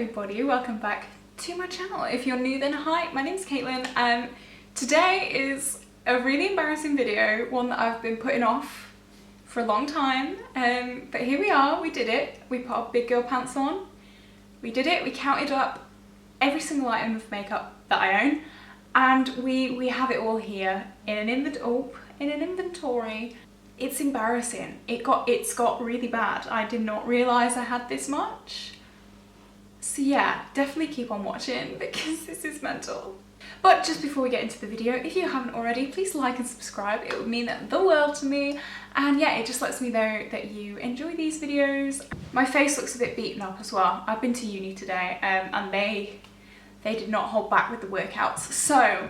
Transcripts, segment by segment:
everybody, welcome back to my channel. If you're new then hi, my name's Caitlin. Today is a really embarrassing video, one that I've been putting off for a long time, but here we are, we did it. We put our big girl pants on, we did it, we counted up every single item of makeup that I own, and we have it all here in an inventory. It's embarrassing. It's got really bad. I did not realise I had this much. So yeah, definitely keep on watching because this is mental. But just before we get into the video, if you haven't already, please like and subscribe. It would mean the world to me. And yeah, it just lets me know that you enjoy these videos. My face looks a bit beaten up as well. I've been to uni today and they did not hold back with the workouts. So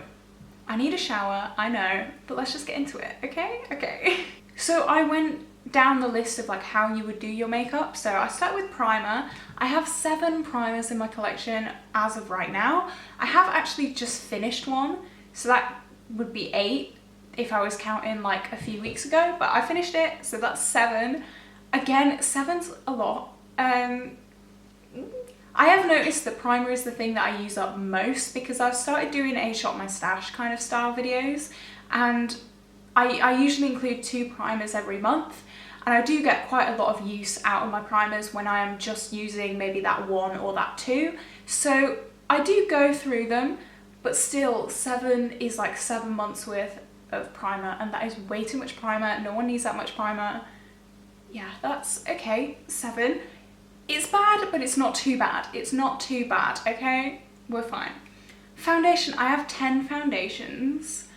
I need a shower, I know, but let's just get into it, okay? Okay. So I went down the list of like how you would do your makeup. So I start with primer. I have 7 primers in my collection as of right now. I have actually just finished one, so that would be 8 if I was counting like a few weeks ago, but I finished it, so that's 7. Again, 7's a lot. I have noticed that primer is the thing that I use up most because I've started doing a shop my stash kind of style videos, and I usually include 2 primers every month, and I do get quite a lot of use out of my primers when I am just using maybe that 1 or that 2. So I do go through them, but still 7 is like 7 months worth of primer, and that is way too much primer. No one needs that much primer. Yeah, that's okay. 7. It's bad, but it's not too bad. It's not too bad, okay? We're fine. Foundation, I have 10 foundations.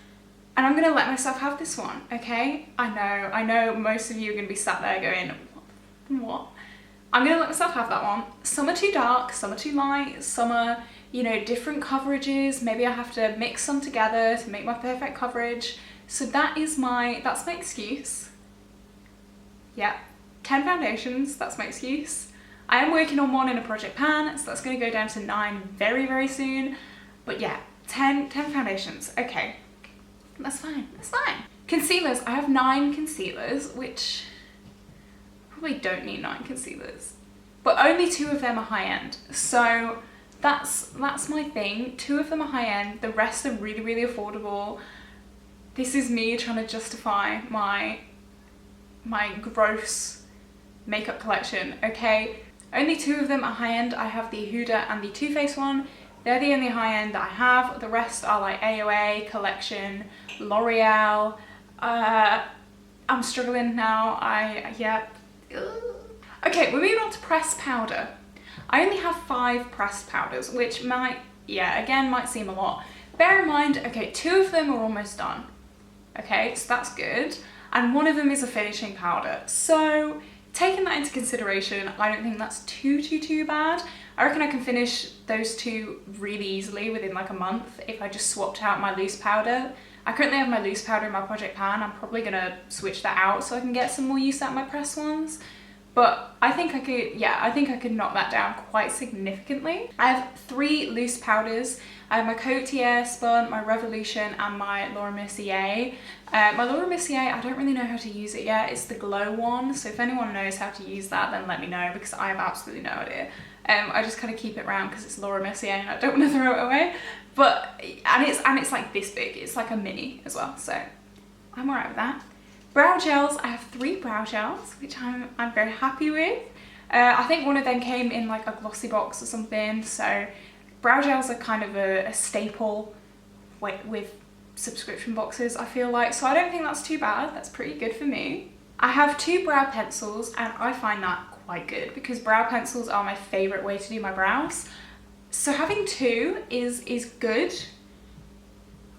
And I'm gonna let myself have this one, okay? I know most of you are gonna be sat there going, what? I'm gonna let myself have that one. Some are too dark, some are too light, some are, you know, different coverages. Maybe I have to mix some together to make my perfect coverage. So that's my excuse. Yeah, 10 foundations, that's my excuse. I am working on one in a project pan, so that's gonna go down to 9 very, very soon. But yeah, 10 foundations, okay. That's fine, that's fine. Concealers, I have 9 concealers, which probably don't need 9 concealers, but only 2 of them are high end. So that's my thing. 2 of them are high end, the rest are really, really affordable. This is me trying to justify my gross makeup collection, okay? Only 2 of them are high end. I have the Huda and the Too Faced one. They're the only high end that I have. The rest are like AOA, Collection, L'Oreal. I'm struggling now. Yeah. Okay, we're moving on to pressed powder. I only have 5 pressed powders, which might seem a lot. Bear in mind, okay, 2 of them are almost done. Okay, so that's good. And 1 of them is a finishing powder. So taking that into consideration, I don't think that's too bad. I reckon I can finish those 2 really easily within like a month if I just swapped out my loose powder. I currently have my loose powder in my project pan. I'm probably gonna switch that out so I can get some more use out of my pressed ones. But I think I could knock that down quite significantly. I have 3 loose powders. I have my Coty Airspun, my Revolution, and my Laura Mercier. My Laura Mercier, I don't really know how to use it yet. It's the glow one, so if anyone knows how to use that, then let me know because I have absolutely no idea. I just kind of keep it around because it's Laura Mercier and I don't want to throw it away. And it's like this big. It's like a mini as well, so I'm alright with that. Brow gels, I have 3 brow gels, which I'm very happy with. I think one of them came in like a glossy box or something, so brow gels are kind of a staple with subscription boxes, I feel like, so I don't think that's too bad. That's pretty good for me. I have 2 brow pencils, and I find that quite good because brow pencils are my favourite way to do my brows. So having 2 is good.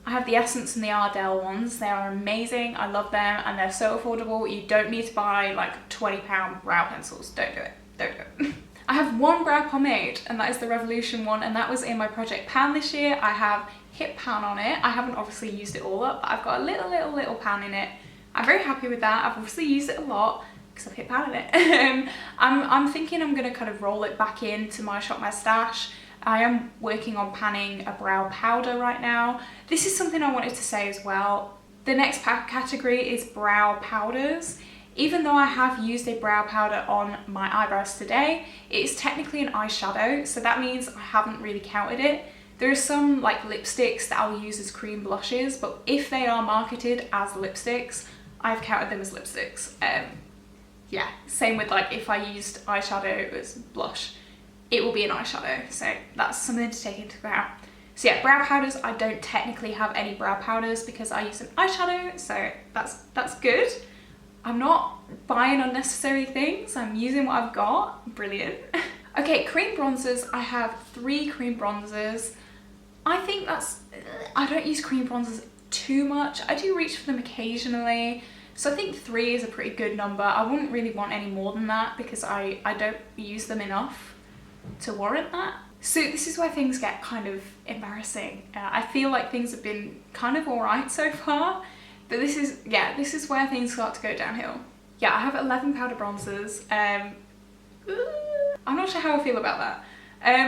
I have the Essence and the Ardell ones. They are amazing. I love them and they're so affordable. You don't need to buy like £20 brow pencils. Don't do it. Don't do it. I have 1 brow pomade, and that is the Revolution one, and that was in my project pan this year. I have hit pan on it. I haven't obviously used it all up, but I've got a little pan in it. I'm very happy with that. I've obviously used it a lot because I've hit pan in it. I'm thinking I'm going to kind of roll it back into my shop my stash. I am working on panning a brow powder right now. This is something I wanted to say as well. The next category is brow powders. even though I have used a brow powder on my eyebrows today, it is technically an eyeshadow, so that means I haven't really counted it. There are some like lipsticks that I'll use as cream blushes, but if they are marketed as lipsticks, I've counted them as lipsticks. Yeah, same with like if I used eyeshadow as blush, it will be an eyeshadow, so that's something to take into account. So yeah, brow powders, I don't technically have any brow powders because I use an eyeshadow, so that's good. I'm not buying unnecessary things, I'm using what I've got. Brilliant. Okay, cream bronzers. I have 3 cream bronzers. I think I don't use cream bronzers too much. I do reach for them occasionally. So I think 3 is a pretty good number. I wouldn't really want any more than that because I don't use them enough to warrant that. So this is where things get kind of embarrassing. I feel like things have been kind of alright so far, but this is where things start to go downhill. Yeah, I have 11 powder bronzers. I'm not sure how I feel about that.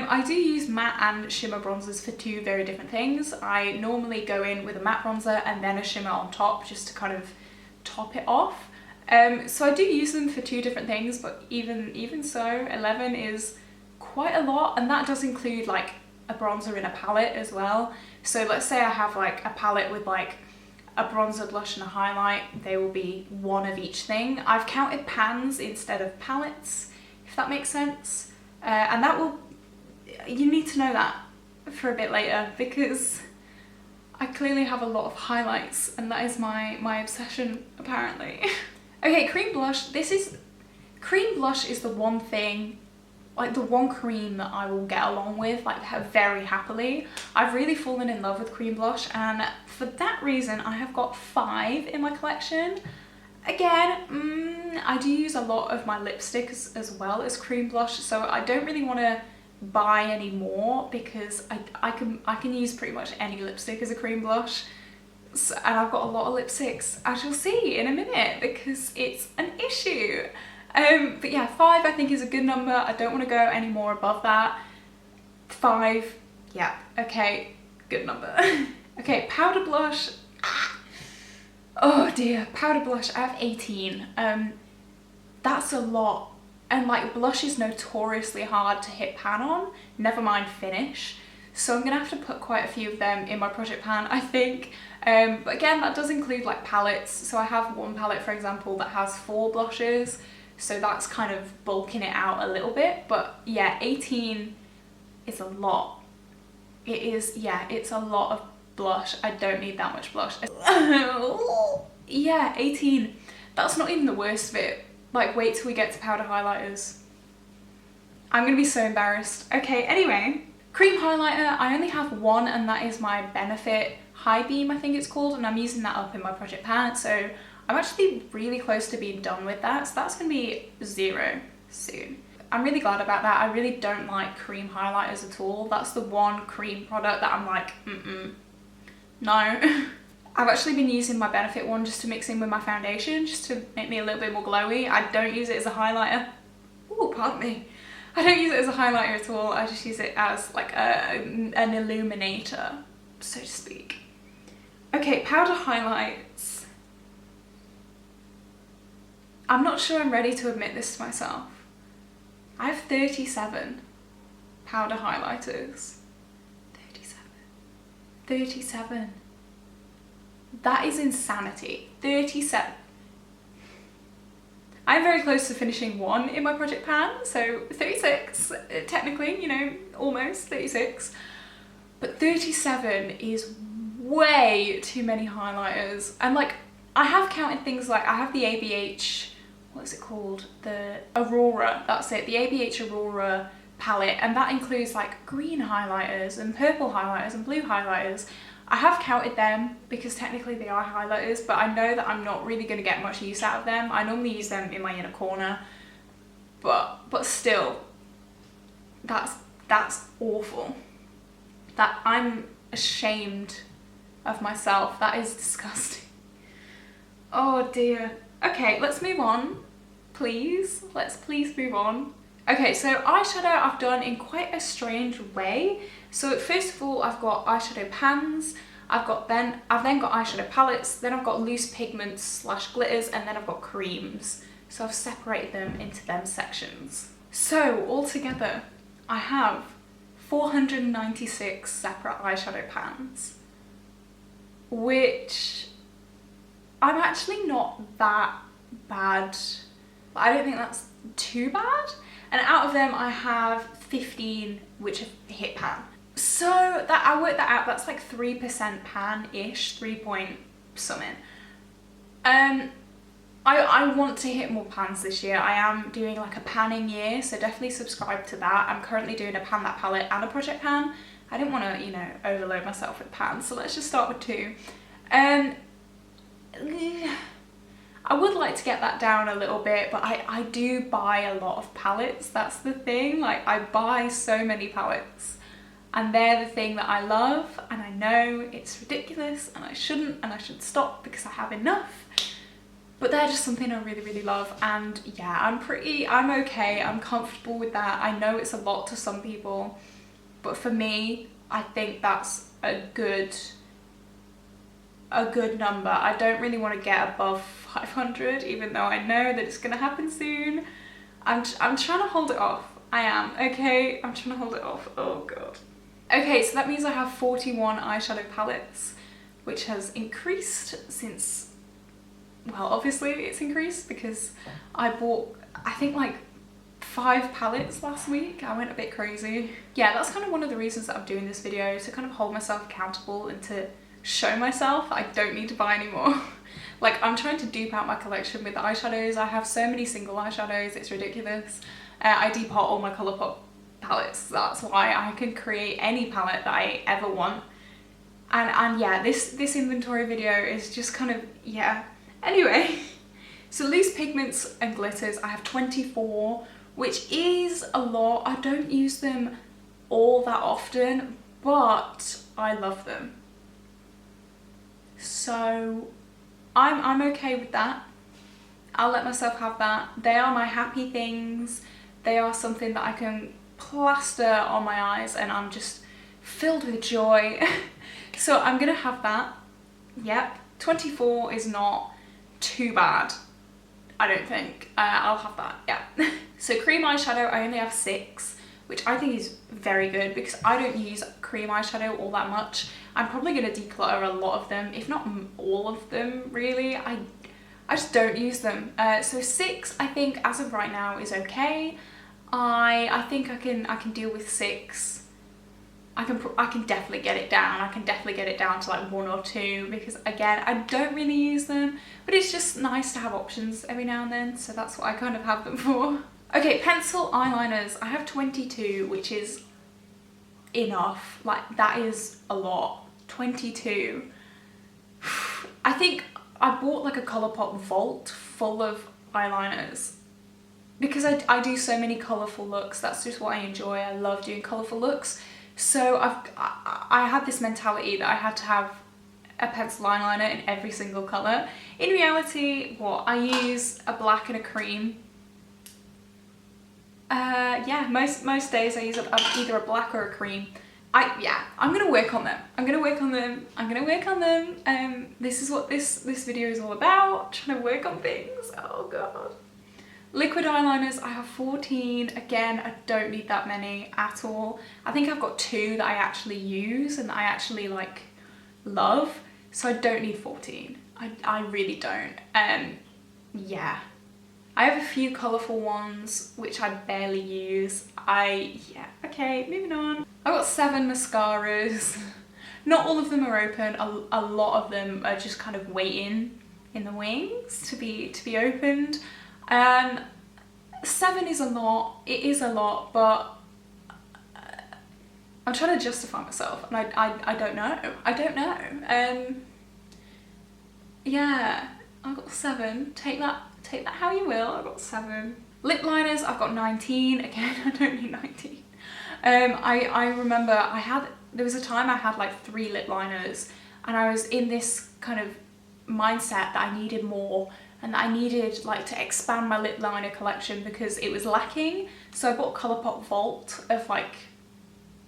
I do use matte and shimmer bronzers for 2 very different things. I normally go in with a matte bronzer and then a shimmer on top just to kind of top it off. So I do use them for 2 different things, but even so, 11 is quite a lot, and that does include like a bronzer in a palette as well. So let's say I have like a palette with like a bronzer, blush and a highlight. They will be 1 of each thing. I've counted pans instead of palettes, if that makes sense. And that will, you need to know that for a bit later because I clearly have a lot of highlights and that is my obsession apparently. Okay, cream blush. Cream blush is the one thing, like the one cream that I will get along with like very happily. I've really fallen in love with cream blush, and for that reason I have got 5 in my collection. Again, I do use a lot of my lipsticks as well as cream blush, so I don't really want to buy any more because I can use pretty much any lipstick as a cream blush. So, and I've got a lot of lipsticks, as you'll see in a minute, because it's an issue. But yeah, 5 I think is a good number. I don't want to go any more above that. 5, yeah, okay, good number. Okay, powder blush. Oh dear, powder blush, I have 18. That's a lot. And like blush is notoriously hard to hit pan on, never mind finish. So I'm gonna have to put quite a few of them in my project pan, I think. But again, that does include like palettes. So I have one palette, for example, that has 4 blushes. So that's kind of bulking it out a little bit. But yeah, 18 is a lot. It is, yeah, it's a lot of blush. I don't need that much blush. Yeah, 18. That's not even the worst of it. Like, wait till we get to powder highlighters. I'm gonna be so embarrassed. Okay, anyway, cream highlighter. I only have 1, and that is my Benefit High Beam, I think it's called, and I'm using that up in my project pan. So I'm actually really close to being done with that. So that's gonna be 0 soon. I'm really glad about that. I really don't like cream highlighters at all. That's the one cream product that I'm like, no. I've actually been using my Benefit one just to mix in with my foundation, just to make me a little bit more glowy. I don't use it as a highlighter. Ooh, pardon me. I don't use it as a highlighter at all. I just use it as like an illuminator, so to speak. Okay, powder highlights. I'm not sure I'm ready to admit this to myself. I have 37 powder highlighters. 37. That is insanity. 37. I'm very close to finishing 1 in my project pan, so 36, technically, you know, almost 36. But 37 is way too many highlighters. And like, I have counted things like, I have the ABH, what is it called? The Aurora, that's it, the ABH Aurora palette, and that includes like green highlighters and purple highlighters and blue highlighters. I have counted them because technically they are highlighters, but I know that I'm not really going to get much use out of them. I normally use them in my inner corner, but still, that's awful. That I'm ashamed of myself. That is disgusting. Oh dear. Okay, let's move on, please. Let's please move on. Okay, so eyeshadow I've done in quite a strange way. So first of all, I've got eyeshadow pans. I've then got eyeshadow palettes, then I've got loose pigments slash glitters, and then I've got creams. So I've separated them into them sections. So altogether, I have 496 separate eyeshadow pans, which I'm actually not that bad. I don't think that's too bad. And out of them, I have 15 which have hit pan. So that I worked that out, that's like 3% pan-ish, 3 point something. I want to hit more pans this year. I am doing like a panning year, so definitely subscribe to that. I'm currently doing a pan that palette and a project pan. I didn't want to, you know, overload myself with pans, so let's just start with 2. I would like to get that down a little bit, but I do buy a lot of palettes. That's the thing. Like, I buy so many palettes, and they're the thing that I love, and I know it's ridiculous and I shouldn't, and I should stop because I have enough, but they're just something I really, really love. And yeah, I'm okay, I'm comfortable with that. I know it's a lot to some people, but for me, I think that's a good number. I don't really want to get above 500, even though I know that it's gonna happen soon. I'm trying to hold it off. I am, okay? I'm trying to hold it off. Oh god. Okay, so that means I have 41 eyeshadow palettes, which has increased since, well, obviously it's increased because I bought, I think, like 5 palettes last week. I went a bit crazy. Yeah, that's kind of one of the reasons that I'm doing this video, to kind of hold myself accountable and to show myself I don't need to buy anymore. Like, I'm trying to dupe out my collection with the eyeshadows. I have so many single eyeshadows, it's ridiculous. I depot all my Colourpop palettes. That's why I can create any palette that I ever want. And yeah, this inventory video is just kind of, yeah. Anyway, so loose pigments and glitters, I have 24, which is a lot. I don't use them all that often, but I love them. So I'm okay with that. I'll let myself have that. They are my happy things. They are something that I can plaster on my eyes and I'm just filled with joy. So I'm gonna have that. Yep, 24 is not too bad, I don't think. I'll have that, yeah. So cream eyeshadow, I only have 6, which I think is very good because I don't use cream eyeshadow all that much. I'm probably going to declutter a lot of them, if not all of them, really. I just don't use them. So 6, I think, as of right now, is okay. I think I can deal with 6. I can definitely get it down. I can definitely get it down to like 1 or 2 because, again, I don't really use them, but it's just nice to have options every now and then, so that's what I kind of have them for. Okay, pencil eyeliners. I have 22, which is enough. Like, that is a lot. 22. I think I bought like a Colourpop vault full of eyeliners because I do so many colourful looks. That's just what I enjoy. I love doing colourful looks. So I had this mentality that I had to have a pencil eyeliner in every single colour. In reality, what I use a black and a cream. Yeah, most days I use either a black or a cream. I'm gonna work on them. I'm gonna work on them. This is what this video is all about, trying to work on things. Oh god. Liquid eyeliners, I have 14. Again, I don't need that many at all. I think I've got 2 that I actually use and that I actually like love, so I don't need 14. I really don't. Yeah. I have a few colourful ones which I barely use. Yeah, okay, moving on. I've got 7 mascaras. Not all of them are open. A lot of them are just kind of waiting in the wings to be opened. 7 is a lot. It is a lot, but I'm trying to justify myself, and I don't know. I don't know. Yeah, I've got 7. Take that how you will. I've got 7. Lip liners, I've got 19. Again, I don't need 19. I remember there was a time I had like 3 lip liners, and I was in this kind of mindset that I needed more and that I needed like to expand my lip liner collection because it was lacking. So I bought Colourpop Vault of like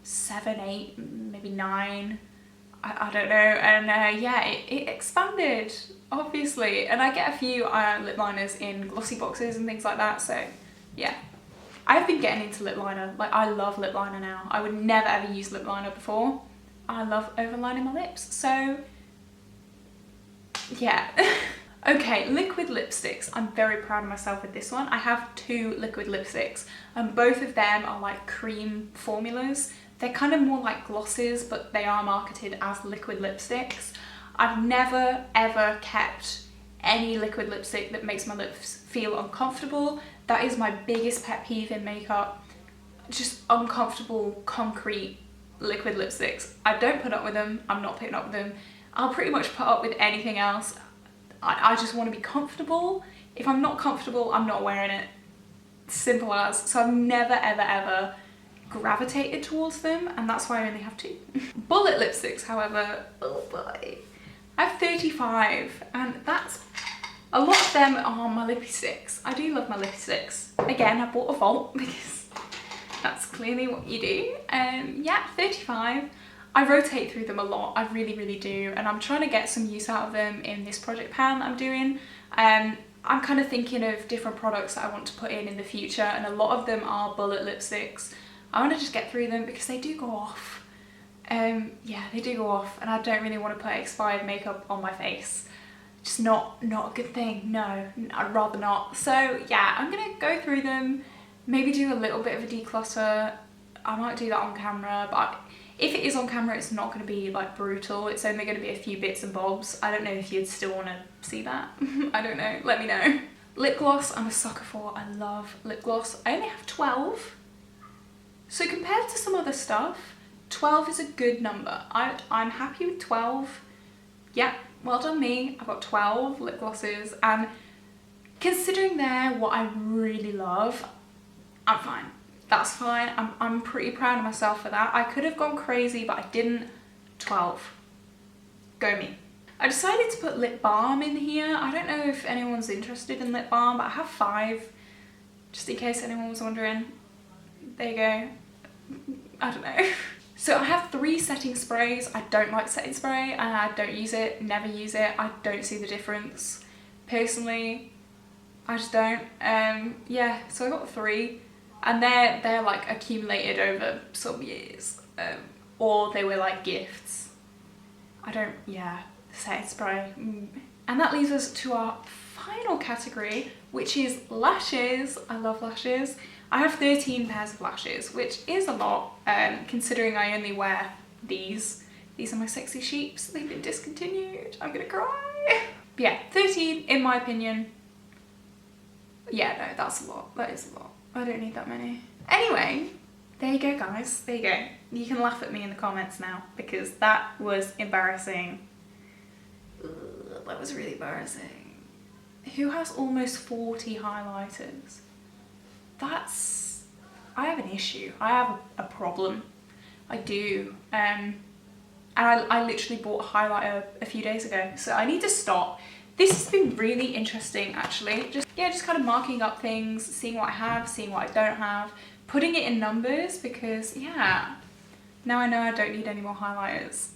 7, 8, maybe 9 I don't know, and yeah, it expanded, obviously, and I get a few lip liners in glossy boxes and things like that, so yeah. I've been getting into lip liner, like I love lip liner now. I would never ever use lip liner before. I love overlining my lips, so yeah. Okay, liquid lipsticks. I'm very proud of myself with this one. I have 2 liquid lipsticks, and both of them are like cream formulas. They're kind of more like glosses, but they are marketed as liquid lipsticks. I've never ever kept any liquid lipstick that makes my lips feel uncomfortable. That is my biggest pet peeve in makeup. Just uncomfortable, concrete liquid lipsticks. I don't put up with them. I'm not putting up with them. I'll pretty much put up with anything else. I just want to be comfortable. If I'm not comfortable, I'm not wearing it. Simple as. So I've never ever ever gravitated towards them, and that's why I only have 2. Bullet lipsticks, however, oh boy. I have 35, and that's a lot of them are my lippy sticks. I do love my lippy sticks. Again, I bought Avant because that's clearly what you do. Yeah, 35. I rotate through them a lot, I really, really do, and I'm trying to get some use out of them in this project pan that I'm doing. I'm kind of thinking of different products that I want to put in the future, and a lot of them are bullet lipsticks. I want to just get through them because they do go off. Yeah, they do go off, and I don't really want to put expired makeup on my face. Just not a good thing. No, I'd rather not. So yeah, I'm gonna go through them, maybe do a little bit of a declutter. I might do that on camera, but if it is on camera, it's not going to be like brutal. It's only going to be a few bits and bobs. I don't know if you'd still want to see that. I don't know, let me know. Lip gloss, I'm a sucker for. I love lip gloss. I only have 12. So compared to some other stuff, 12 is a good number. I'm happy with 12. Yeah, well done me. I've got 12 lip glosses, and considering they're what I really love, I'm fine. That's fine. I'm pretty proud of myself for that. I could have gone crazy, but I didn't. 12. Go me. I decided to put lip balm in here. I don't know if anyone's interested in lip balm, but I have 5, just in case anyone was wondering. There you go. I don't know. So I have 3 setting sprays. I don't like setting spray, and I don't use it, never use it. I don't see the difference. Personally, I just don't. Yeah, so I got 3. And they're like accumulated over some years, or they were like gifts. I don't, yeah, setting spray. And that leads us to our final category, which is lashes. I love lashes. I have 13 pairs of lashes, which is a lot, considering I only wear these. These are my sexy sheeps. They've been discontinued. I'm gonna cry. But yeah, 13 in my opinion. Yeah, no, that's a lot. That is a lot. I don't need that many. Anyway, there you go guys, there you go. You can laugh at me in the comments now, because that was embarrassing. Ugh, that was really embarrassing. Who has almost 40 highlighters? That's... I have an issue. I have a problem. I do. And I literally bought a highlighter a few days ago, so I need to stop. This has been really interesting actually. Just kind of marking up things, seeing what I have, seeing what I don't have, putting it in numbers, because yeah, now I know I don't need any more highlighters.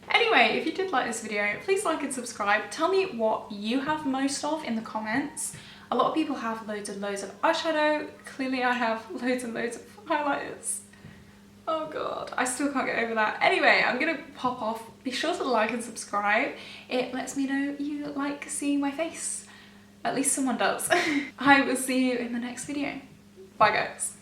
Anyway, if you did like this video, please like and subscribe. Tell me what you have most of in the comments. A lot of people have loads and loads of eyeshadow. Clearly I have loads and loads of highlighters. Oh god, I still can't get over that. Anyway, I'm gonna pop off. Be sure to like and subscribe. It lets me know you like seeing my face. At least someone does. I will see you in the next video. Bye guys.